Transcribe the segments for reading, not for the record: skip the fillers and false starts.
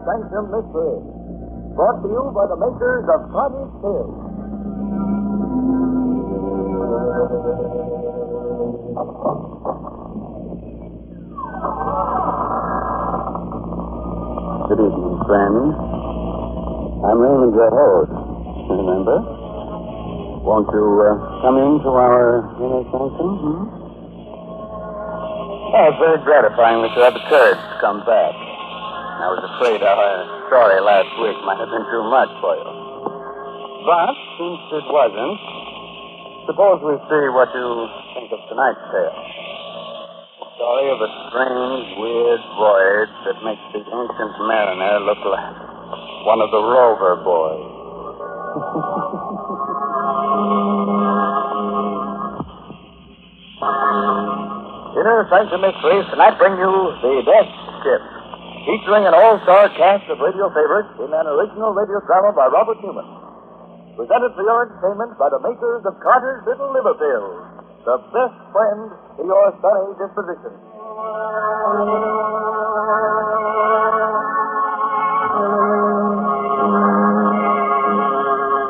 Sanctum Mystery. Brought to you by the makers of Cottage Tales. Good evening, friends. I'm Raymond Edward Johnson. Remember? Won't you come into our inner sanctum? Oh, it's very gratifying that you had the courage to come back. I was afraid our story last week might have been too much for you. But, since it wasn't, suppose we see what you think of tonight's tale. The story of a strange, weird voyage that makes the ancient mariner look like one of the rover boys. Inner Sanctum Mysteries tonight bring you The Death Ship, featuring an all-star cast of radio favorites in an original radio drama by Robert Newman. Presented for your entertainment by the makers of Carter's Little Liver Pills, the best friend to your sunny disposition.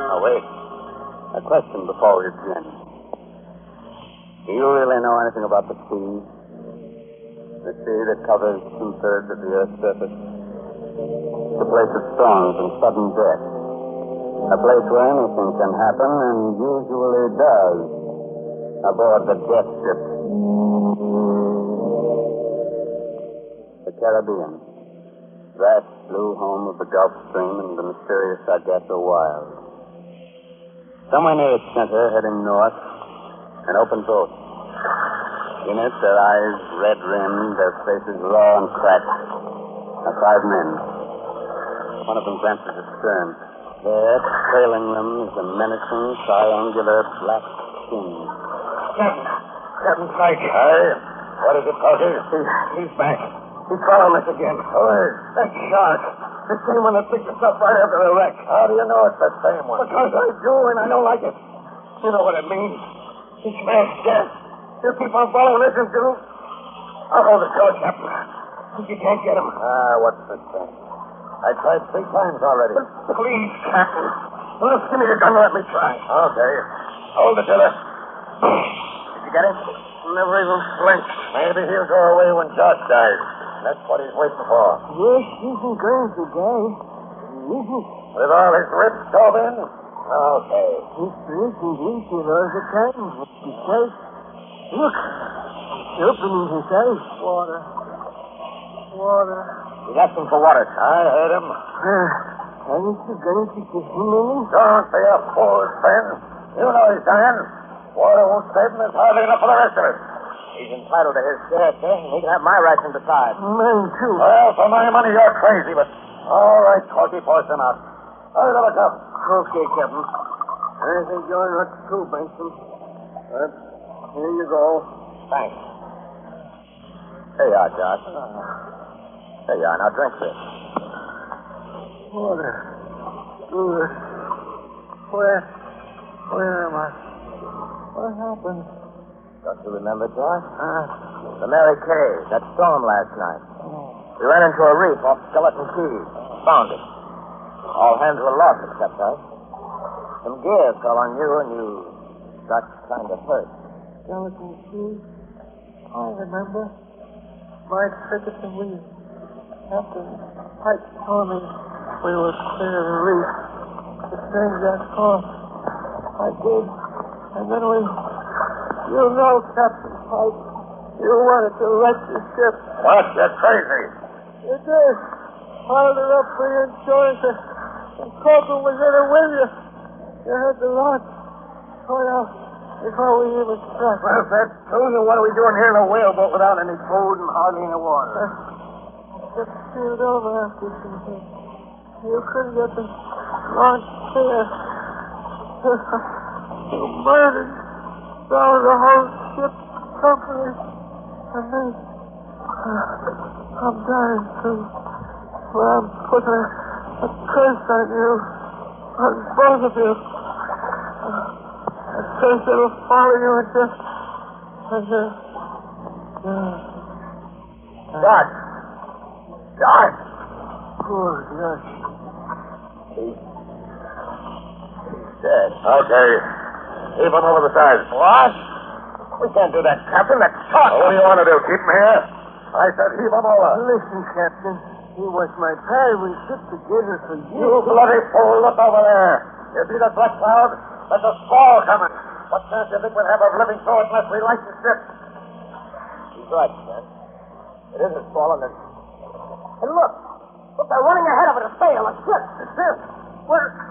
Now, wait. A question before we begin. Do you really know anything about the sea? The sea that covers 2/3 of the Earth's surface? It's a place of storms and sudden death. A place where anything can happen, and usually does, aboard the death ship. The Caribbean. Vast blue home of the Gulf Stream and the mysterious Sargasso Wild. Somewhere near its center, heading north, an open boat. In it, their eyes red-rimmed, their faces raw and cracked, are 5 men. One of them glances astern. There, trailing them, is a menacing, triangular black skin. Captain Pike. Aye? What is it, Parker? He's back. He's following us again. That shark. The same one that picked us up right after the wreck. How do you know it's the same one? Because I do, and I don't like it. You know what it means. He smells death. You keep on following us until... I'll hold the shore, Captain. If you can't get him. What's the sense? I tried 3 times already. Please, Captain. Well, give me your gun and let me try. Okay. Hold the tiller. Did you get him? Never even flinched. Maybe he'll go away when Josh dies. That's what he's waiting for. Yes, he's going to die. With all his ribs stove in? Okay. He's drinking easy all the time. Besides, look, he's opening his eyes. Water. He's asking for water. I heard him. Aren't you going to give him any? Don't be a fool, Ben. You know he's dying. Water won't save him. There's hardly enough for the rest of us. He's entitled to his share, sir. He can have my ration besides. Mine, too. Well, for my money, you're crazy, but... All right, Corky, force him out. Hurry, let us up. Okay, Captain. I think you're not too, Benson. But here you go. Thanks. Here you are, Josh. There you are. Now drink this. Water. Good. Where am I? What happened? Don't you remember, Josh? The Mary Kay, that storm last night. We ran into a reef off Skeleton Key. Found it. All hands were lost except us. Some gear fell on you and you got kind of hurt. Skeleton Key? I remember. My trick at the wheel. After Pike told me we were clear of the reef, to change that course. I did. And then we... You know, Captain Pike, you wanted to wreck the ship. What? You're crazy. You did. Piled her up for your insurance, and Corbin was in it with you. You had the launch. Point out before we even struck. Well, if that's true, then what are we doing here in a whaleboat without any food and hardly any water? Just sealed over after something. You couldn't get the launch clear. You murdered the whole ship company. And then I'm dying too. Well, I'm putting a curse on you. On both of you. A curse that'll follow you until... Josh! Poor Josh. He's dead. Okay. Heave him over the side. What? We can't do that, Captain. That's shot. What do you want to do? Keep him here? I said heave him over. Listen, Captain. He was my pal. We stood together for years. You bloody fool. Look over there. You see that black cloud? There's a squall coming. What chance do you think we'll have of living through it unless we light the ship? He's right, man. It isn't falling. And look. Look, they're running ahead of it. A sail, a ship. The ship?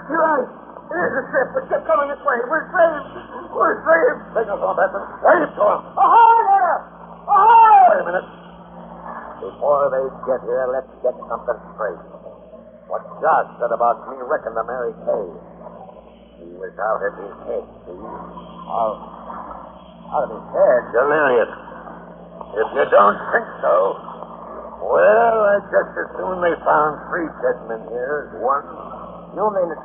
You're right. It is a ship. The ship coming this way. We're saved. We're saved. Signal to him, Benson. Wave to him. Ahoy there! Ahoy! Wait a minute. Before they get here, let's get something straight. What Josh said about me wrecking the Mary Kay. He was out of his head, see? Out of his head? Delirious. If you don't think so, well, I just as soon they found 3 dead men here as one. You mean it?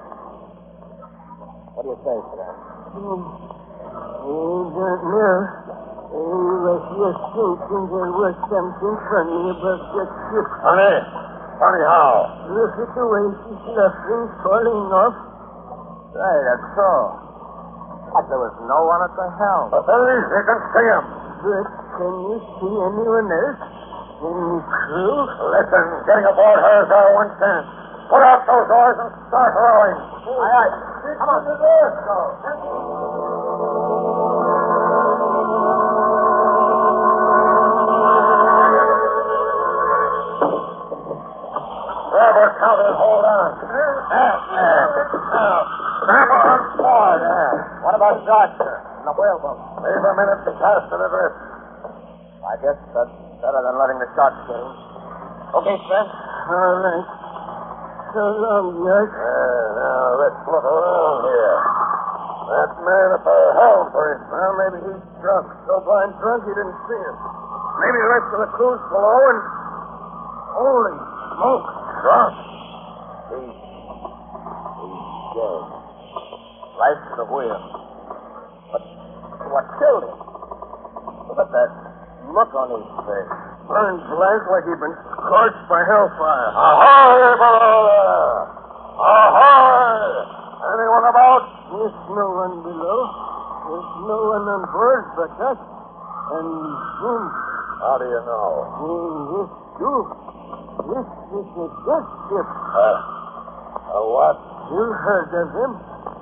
What do you say, Fred? I don't know. He was just thinking there was something funny about that ship. Funny? Funny how? Look at the way she's laughing, falling off. Right, that's so. But there was no one at the helm. But there is. You can see him. But can you see anyone else? Any crew? Listen, getting aboard her is our one chance. Put out those oars and start rowing. Aye, aye. Come on. Let's go. Robert, counter, hold on. Now, grab on board. What about Josh, sir? In the whaleboat? Leave a minute to cast an adrift. I guess that's better than letting the sharks get him. Okay, Spence. All right. So long, Josh. Now, let's look around here. That man at the helm, for instance. Well, maybe he's drunk. So blind drunk he didn't see us. Maybe the rest of the crew's below and... Holy smoke. Drunk. He's dead. Right to the wheel. But what killed him? Look at that look on his face. Burned black like he'd been scorched by hellfire. Ahoy, below there! Ahoy! Anyone about? There's no one below. There's no one on board but us. And him. How do you know? Yes, too. This is a death ship. A what? You heard of them.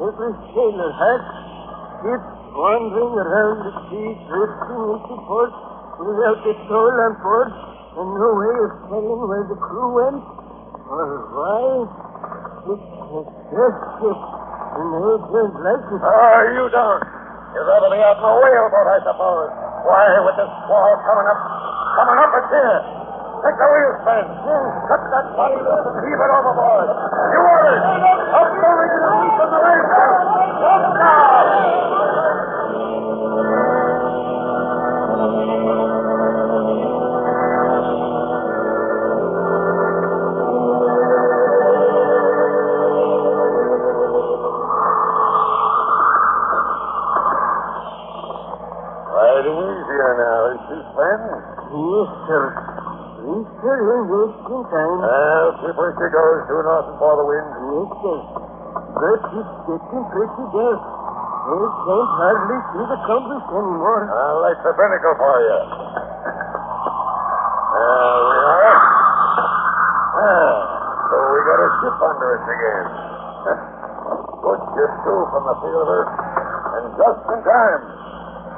Every sailor has. Ships wandering around the sea, drifting into port without a soul on board, and no way of telling where the crew went or why. It's a death ship, and they don't like it. You don't. You'd rather be out in a whaleboat, I suppose. Why, with this squall coming up it's here. Take the wheel, Spence. Cut that body loose and heave it overboard. You orders. Up moving to the east of the lifeboat. Up now. Easier now, is she, Spence? Yes, sir. We still ain't wasting time. Well, keep her she goes, due north and for the wind. Yes, sir. But it's getting pretty dark. They can't hardly see the compass anymore. I'll light the binnacle for you. There we are. So we got a ship under us again. Good ship, too, from the feel of her. And just in time.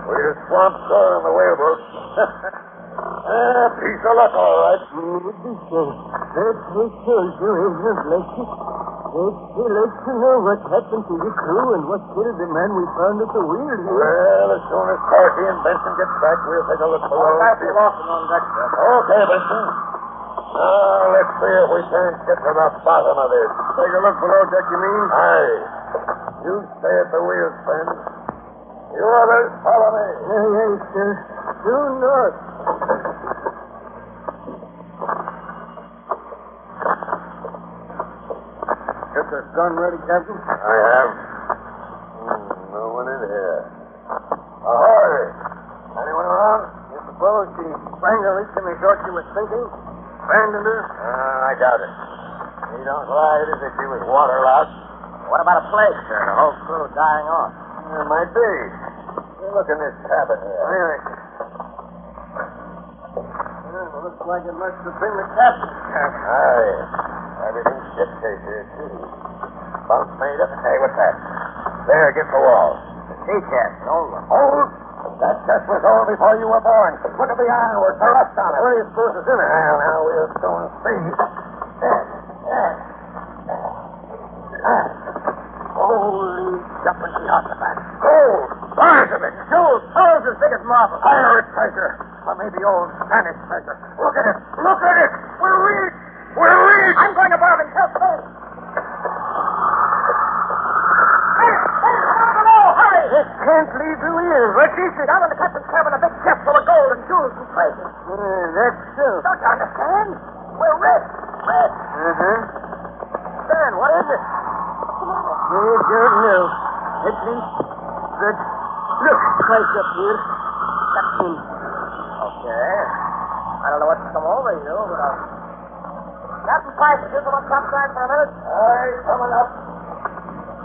We just swamped shore on the whaleboat. Piece of luck, all right. Maybe, sir. But we told you, isn't like it? They'd still like to know what happened to the crew and what killed the man we found at the wheel here. Well, as soon as Corky and Benson get back, we'll take a look below. I'll be walking on deck, sir. Okay, Benson. Now, let's see if we can't get to the bottom of this. Take a look below deck, you mean? Aye. You stay at the wheel, Spence. You others, follow me. Aye, sir. Due north. Get the gun ready, Captain? I have. No one in here. Ahoy! Anyone around? You suppose she sprang her reach in the short she was thinking? Abandoned her? I doubt it. He don't ride as if he was waterlogged. What about a plague, sir? The whole crew dying off. It might be. Look in this cabin here. Really? Well, looks like it must have been the captain's cabin. Aye. Everything's shipshape here, too. Bunk made up. Hey, what's that? There, against the wall. The sea chest, an old one. Old? That chest was old before you were born. Look at the ironwork, the rust on it. What do you suppose is in it? Well, now we'll soon see. Holy jumping Jehoshaphat. Gold! Bars of it! Jewels, pearls as big as marble. Pirate treasure! Or maybe old Spanish treasure. Look at it! Look at it! We're rich! We're rich! I'm going above and tell Spain. It can't leave the wheel. What is it? Down in the captain's cabin, a big chest full of gold and jewels and treasure. That's so. Don't you understand? We're rich. Rich. Dan, what is it? I don't know. At least, but look, twice up here. Captain. Okay. I don't know what's come over you, but Captain Price, would you come up topside for a minute? Aye, coming up.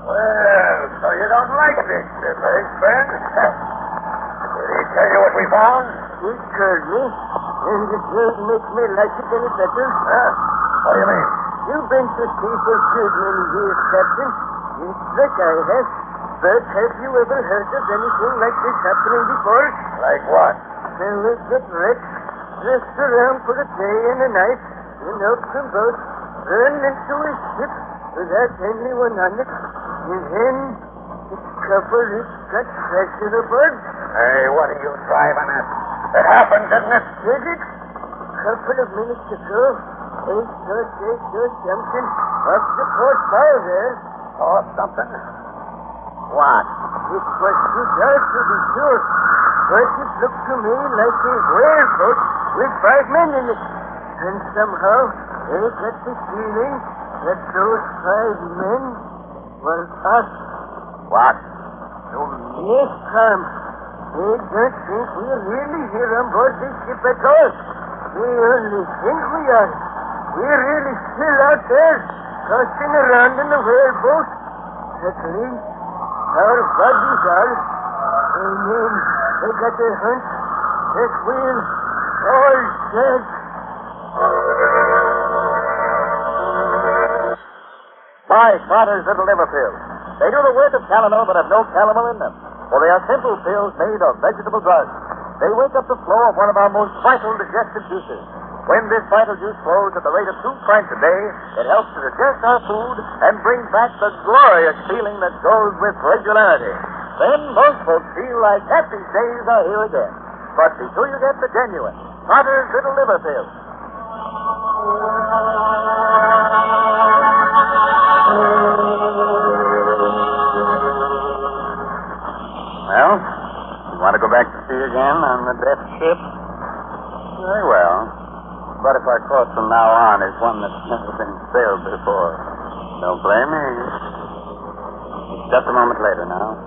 Well, so you don't like this ship, eh, Ben? Did he tell you what we found? He told me, and it doesn't make me like it any better. What do you mean? You've been to sea for good many years, Captain. It's like I have. But have you ever heard of anything like this happening before? Like what? There was that wreck, dressed around for a day and a night, in open boat, run into a ship without anyone on it, and then the couple it got fractured aboard. Hey, what are you driving at? It happened, didn't it? Did it? Couple of minutes ago, I saw something off the port bow there. Saw something? What? It was too dark to be sure, but it looked to me like a whaleboat with 5 men in it. And somehow, I got the feeling that those 5 men were us. What? Yes, Tom. I don't think we're really here on board this ship at all. We only think we are. We're really still out there, tossing around in the whaleboat. At least, our bodies are. And then I got a hunch that we're all dead. Buy Carter's Little Liver Pills. They do the work of calomel but have no calomel in them, for they are simple pills made of vegetable drugs. They wake up the flow of one of our most vital digestive juices. When this vital juice flows at the rate of 2 pints a day, it helps to digest our food and bring back the glorious feeling that goes with regularity. Then most folks feel like happy days are here again. But be sure you get the genuine Carter's Little Liver Pills. Well, you want to go back to sea again on the death ship? Very well. But if our course from now on is one that's never been sailed before, don't blame me. Just a moment later now.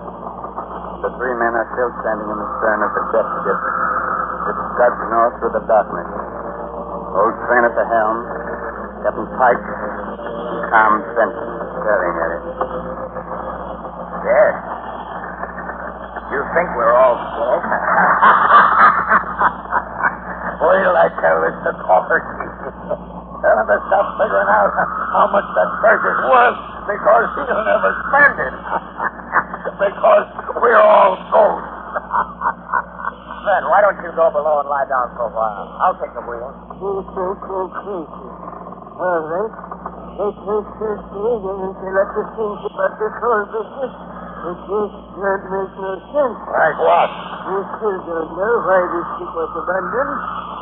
The 3 men are still standing in the stern of the death ship. It scuds north through the darkness. Old Train at the helm, Captain Pike, and Tom Benson staring at it. Yes. You think we're all dead? Wait till I tell this to Coffee. Tell him to stop figuring out how much that treasure's worth because he'll never spend it. Because we're all ghosts. Then why don't you go below and lie down for a while? I'll take the wheel. You think you're crazy. All right. It takes us digging until I can think about this whole business. It just don't make no sense. Like what? We still don't know why this ship was abandoned,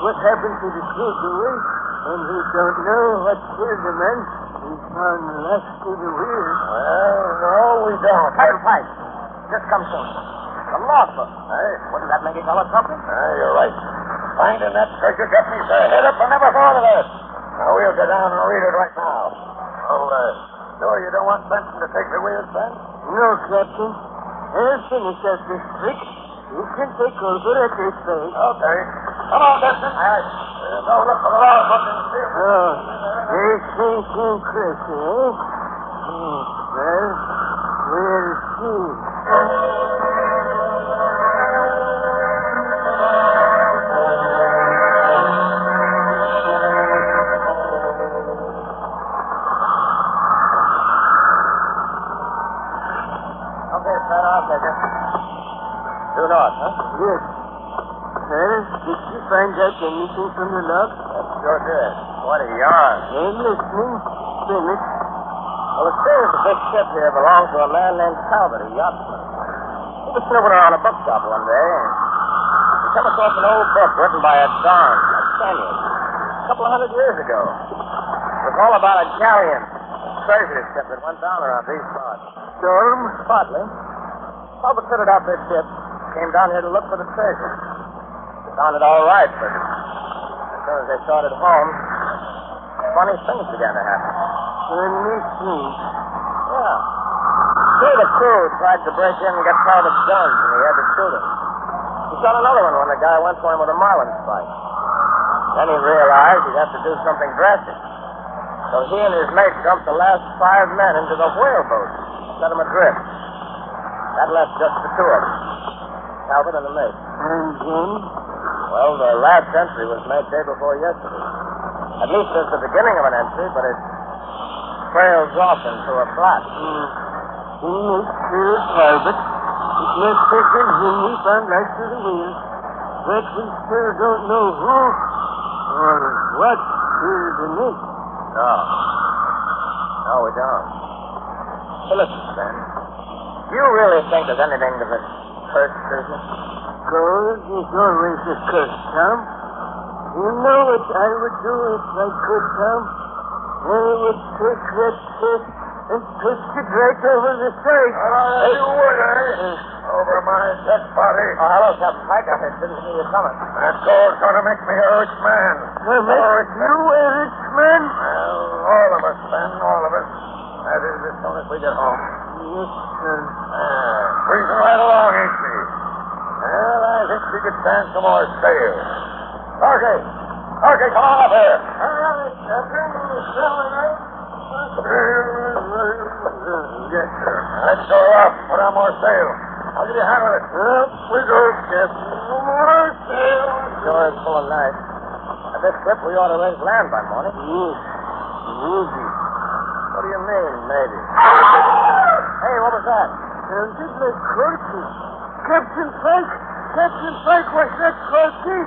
what happened to the crew away, and we don't know what killed the man we found last to the wheel. Well, no, we don't. Captain Pike, just come soon. The logbook. Hey, Wouldn't that make it tell us something? you're right. Finding that treasure kept me so head up I never thought of that. Now we'll go down and read it right now. Oh, sure you don't want Benson to take the wheel, Ben? No, Captain. I'll finish up this trick. You can take over at this place. Okay. Come on, Benson. All right. Go look for the logbook and see if... Oh, they Sanctum pressure, eh? Well, we'll see. Okay, Fred, I'll take it. Due north, huh? Yes. Well, did you find out anything from the log? That sure did. What a yarn. I'm listening. Finish. Well, it seems that this ship here belonged to a man named Talbot, a yachtsman. He was snooping around a bookshop one day, and he came across an old book written by a Don, a Spaniard, a couple of 100 years ago. It was all about a galleon, a treasure ship that went down around these parts. Storm? Partly. Talbot fitted out this ship, came down here to look for the treasure. He found it all right, but as soon as they started home, funny things began to happen. Anything. Yeah. Two of the crew tried to break in and get Talbot's guns, and he had to shoot him. He shot another one when the guy went for him with a marlin spike. Then he realized he'd have to do something drastic. So he and his mate dumped the last 5 men into the whaleboat, set them adrift. That left just the two of them, Talbot and the mate. And then? Well, the last entry was made day before yesterday. At least it's the beginning of an entry, but it trails off into a blot. Mr. Talbot, it must have been him we found right through the wheel. But we still don't know who or what killed the mate. No. No, we don't. Hey, listen, Ben. Do you really think there's anything to this cursed business? Gold is always a curse, Tom. You know what I would do if I could, Tom? I would take that fish and twist it right over the side. You would, eh? Over my dead body. Oh, hello, Captain Pike. I didn't see you coming. That gold's gonna make me a rich man. Well, make you a rich man? Well, all of us, Ben, all of us. That is, as soon as we get home. Yes, sir. Cruising right along, ain't she? Well, I think we could stand some more sail. Okay. Okay, come on up here. All right, Captain. Yes, sir. Let's go up. Put on more sail. I'll give you a hand with it. Up we go, Captain. More sail. Sure is full of night. At this trip, we ought to raise land by morning. Yes. Maybe. What do you mean, maybe? Hey, what was that? Sounded like Corky. Captain Pike! Captain Pike, was that Corky?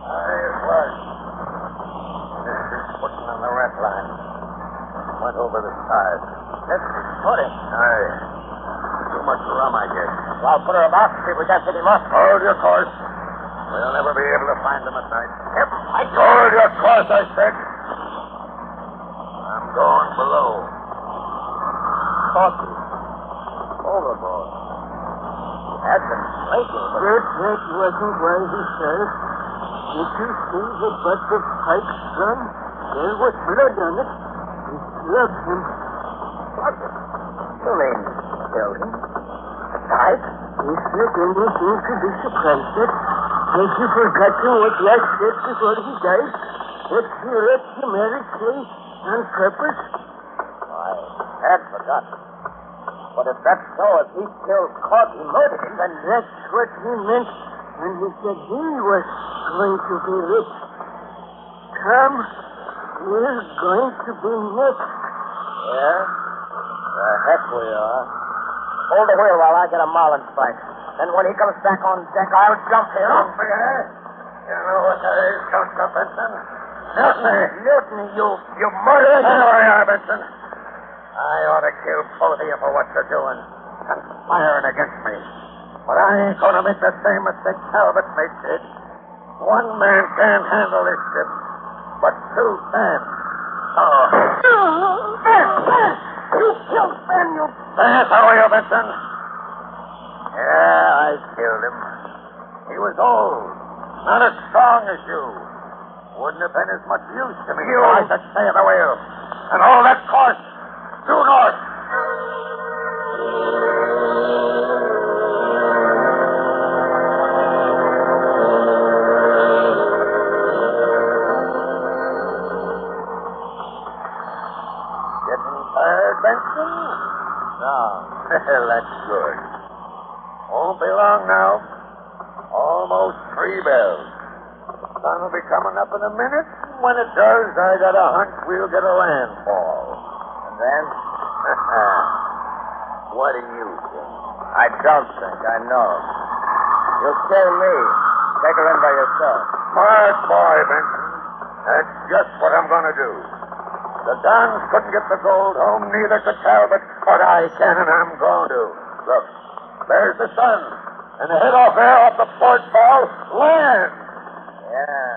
Aye, it was. This is footing on the rat line. Went over the side. This is footing. Aye. Too much rum, I guess. Well, I'll put her about, see if we can't pick him up. Hold your course. We'll never be able to find them at night. Hold your course, I said. I'm going below. Corky. Overboard. He had been drinking, but... That wasn't why he said. Did you see the butt of Pike's gun? There was blood on it. He slugged him. Slugged him? You mean killed him? Died? Yes, sir, then you seem to be surprised at. Have you forgotten what Lash said before he died? That he left the marriage day on purpose? I had forgotten. But if that's so, if he killed Corky, murdered him, then... That's what he meant when he said he was going to be rich. Tom, we're going to be next. Yeah? The heck we are. Hold the wheel while I get a marlin spike. Then when he comes back on deck, I'll jump him. Jump me, eh? You know what that is, Councilor Benson? Mutiny. Mutiny, you Murder! murderer. There you are, Benson. I ought to kill both of you for what you're doing. Conspiring against me. But I ain't going to make the same mistake Talbot mate did. One man can't handle this ship, but two can. Oh. You killed Ben, you... Yes, how are you, Benson? Yeah, I killed him. He was old, not as strong as you. Wouldn't have been as much use to me if I could stay at the wheel. And all that course, due north. Benson? No. That's good. Won't be long now. Almost 3 bells. Sun will be coming up in a minute. When it does, I got a hunch we'll get a landfall. And then? What do you think? I don't think. I know. You'll kill me. Take her in by yourself. Smart boy, Benson. That's just what I'm going to do. The Dons couldn't get the gold home, neither could Talbot, but I can, and I'm going to. Look, there's the sun. And the head off there off the port bow, land. Yeah,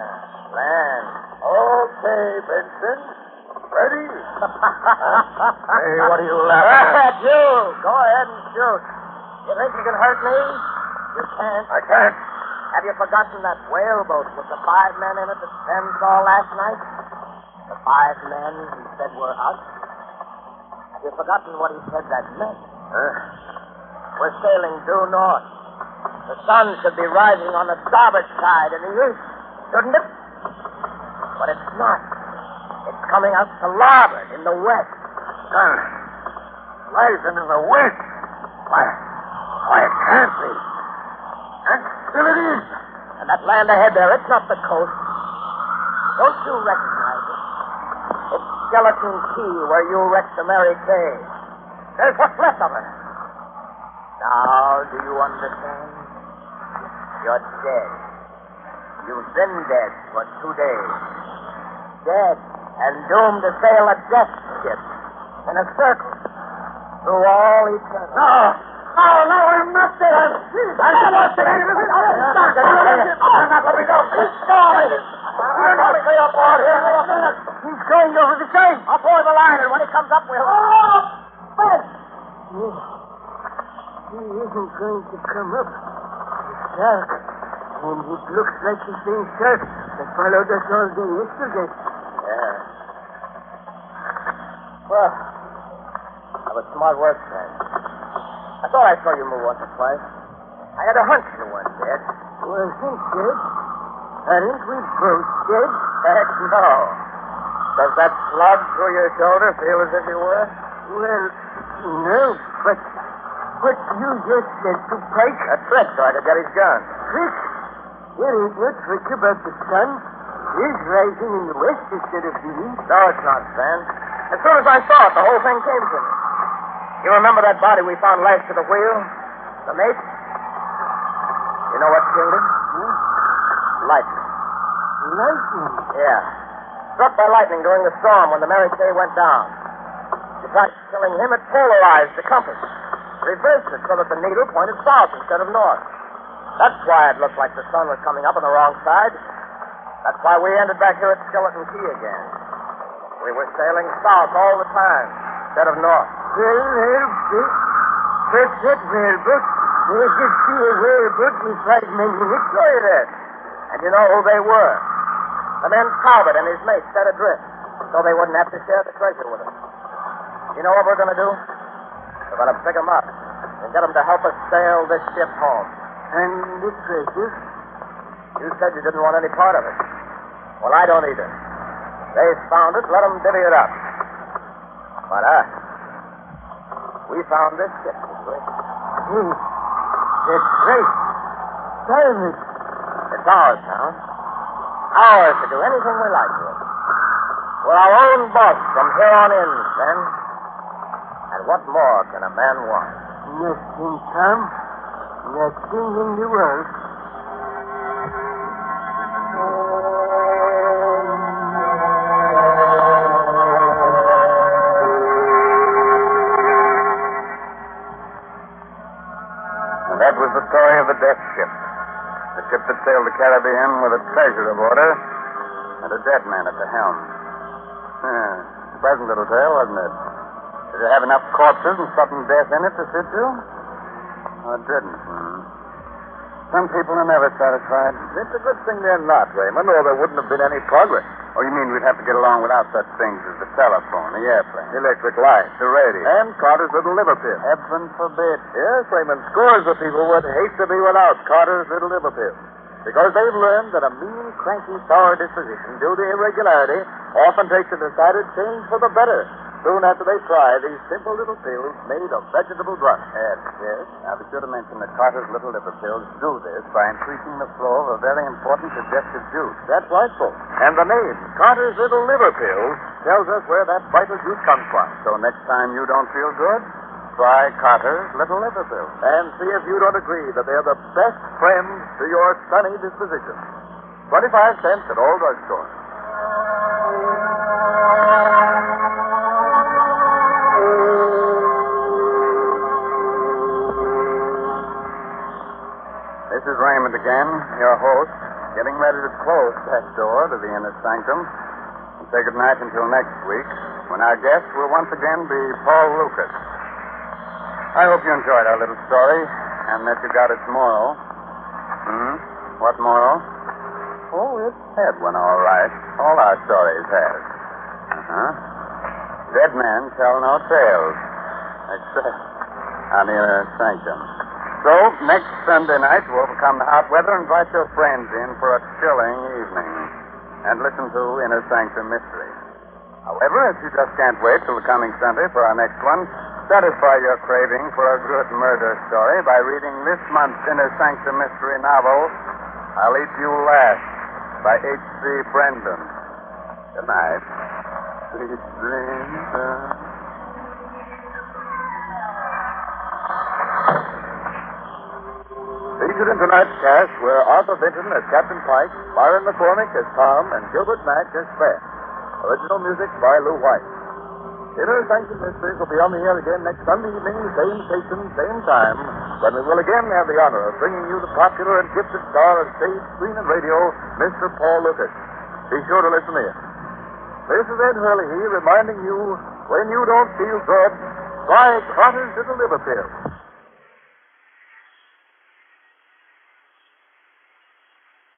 land. Okay, Benson. Ready? Hey, what are you laughing at? You! Go ahead and shoot. You think you can hurt me? You can't. I can't. Have you forgotten that whaleboat with the 5 men in it that Sven saw last night? The 5 men he said were us? Have you forgotten what he said that meant? We're sailing due north. The sun should be rising on the starboard side in the east, shouldn't it? But it's not. It's coming out to larboard in the west. Sun rising in the west. Why, it can't be. And still it is. And that land ahead there, it's not the coast. Don't you recognize it? It's Skeleton Key where you wrecked the Mary Kay. There's what's left of her. Now, do you understand? You're dead. You've been dead for 2 days. Dead and doomed to sail a death ship in a circle through all eternity. No, I'm not dead. I'm not dead. I'm not letting go. You're not stay up out here. He's going over the same. I'll board the line, and when he comes up, we'll... Ben! He isn't going to come up. It's dark. And it looks like the same shark that followed us all day yesterday. Yeah. Well, that was smart work, Frank. I thought I saw you move once or twice. I had a hunch you weren't dead. Wasn't dead? Aren't we both dead? Heck no. Does that slug through your shoulder feel as if you were? Well, no, but what you just said to Pike... A trick so I could get his gun. Trick? There ain't no trick about the sun. It's rising in the west instead of the east. No, it's not, Sven. As soon as I saw it, the whole thing came to me. You remember that body we found lashed to the wheel? The mate? You know what killed him? Lightning. Lightning? Yeah. Struck by lightning during the storm when the Mary Kay went down. Besides killing him, it polarized the compass. Reversed it so that the needle pointed south instead of north. That's why it looked like the sun was coming up on the wrong side. That's why we ended back here at Skeleton Key again. We were sailing south all the time instead of north. Well, but that whaleboat, they did see a whaleboat with 5 men in it. Sure you did. And you know who they were. The men Talbot and his mate set adrift, so they wouldn't have to share the treasure with us. You know what we're going to do? We're going to pick them up and get them to help us sail this ship home. And the treasure? You said you didn't want any part of it. Well, I don't either. They found it, let them divvy it up. But we found this ship, didn't we? That's right. Diamond. It's ours now. Ours to do anything we like with. We're our own boss from here on in, then. And what more can a man want? Nothing, Tom. Nothing in the world. That was the story of the death ship. The ship that sailed the Caribbean with a treasure aboard her and a dead man at the helm. Pleasant little tale, wasn't it? Did it have enough corpses and sudden death in it to suit you? Oh, it didn't. Some people are never satisfied. It's a good thing they're not, Raymond, or there wouldn't have been any progress. Oh, you mean we'd have to get along without such things as the telephone, the airplane, Electric lights, the radio. and Carter's little liver pill? Heaven forbid. Yes, Raymond, scores of people would hate to be without Carter's little liver pill. Because they've learned that a mean, cranky, sour disposition due to irregularity often takes a decided change for the better. soon after they try these simple little pills made of vegetable drugs. Yes. Now, be sure to mention that Carter's little liver pills do this by increasing the flow of a very important digestive juice. That's right, folks. And the name, Carter's Little Liver Pills, tells us where that vital juice comes from. So next time you don't feel good, try Carter's little liver pills. And see if you don't agree that they're the best friends to your sunny disposition. 25 cents at all drugstores. This is Raymond again, your host, getting ready to close that door to the inner sanctum and say goodnight until next week, when our guest will once again be Paul Lucas. I hope you enjoyed our little story and that you got its moral. What moral? Oh, it had one, all right. All our stories had. Dead men tell no tales, except on the inner sanctum. So, next Sunday night, to overcome the hot weather, invite your friends in for a chilling evening and listen to Inner Sanctum Mystery. However, if you just can't wait till the coming Sunday for our next one, satisfy your craving for a good murder story by reading this month's Inner Sanctum Mystery novel, I'll Eat You Last, by H.C. Brendan. Good night. Sweet dreams. Featured in tonight's cast were Arthur Vinton as Captain Pike, Byron McCormick as Tom, and Gilbert Mack as Ben. Original music by Lew White. Inner Sanctum Mysteries will be on the air again next Sunday evening, same station, same time, when we will again have the honor of bringing you the popular and gifted star of stage, screen, and radio, Mr. Paul Lucas. Be sure to listen in. This is Ed Hurley reminding you, when you don't feel good, try Carter's Little Liver Pills.